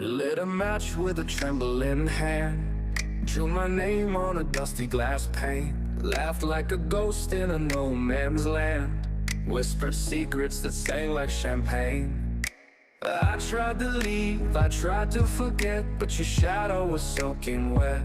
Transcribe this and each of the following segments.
lit a match with a trembling hand, drew my name on a dusty glass pane, laughed like a ghost in a no man's land, whispered secrets that sang like champagne. I tried to leave, I tried to forget, but your shadow was soaking wet.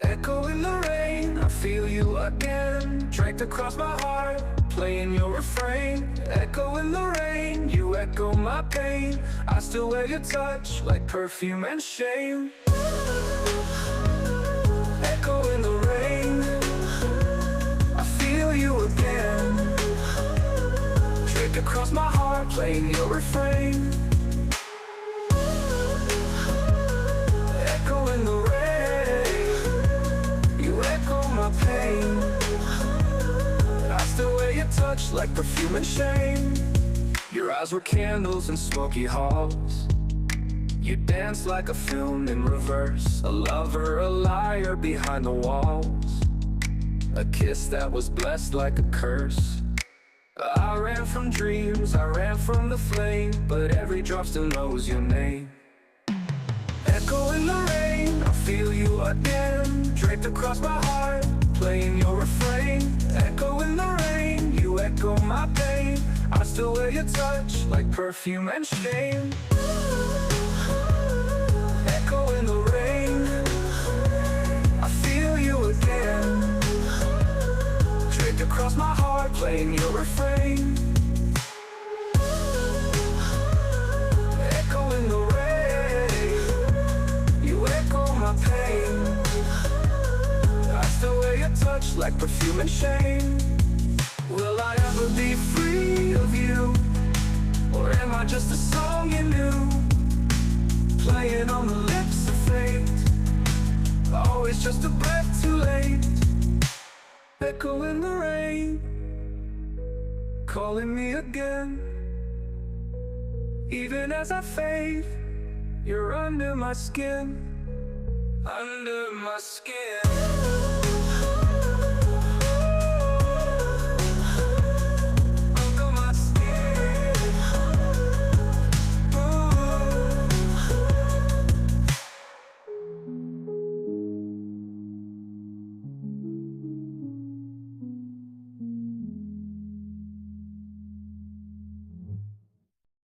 Echo in the rain, I feel you again, draped across my heart, playing your refrain. Echo in the rain, you echo my pain. I still wear your touch like perfume and shame. Echo in the rain, I feel you again, draped across my heart, playing your refrain. Echo in the rain, you echo my pain. I still wear your touch like perfume and shame. Your eyes were candles in smoky halls. You danced like a film in reverse, a lover, a liar behind the walls, a kiss that was blessed like a curse. I ran from dreams, I ran from the flame, but every drop still knows your name. Echo in the rain, I feel you again, draped across my heart, playing your refrain. Echo in the rain, you echo my pain. I still wear your touch like perfume and shame. Echo in the rain, I feel you again, draped across my heart, playing your refrain. Echo in the rain, you echo my pain. I still wear your touch like perfume and shame. Will I ever be free of you? Or am I just a song you knew, playing on the lips of fate, always just a breath too late? Echo in the rain, calling me again. Even as I fade, you're under my skin, under my skin.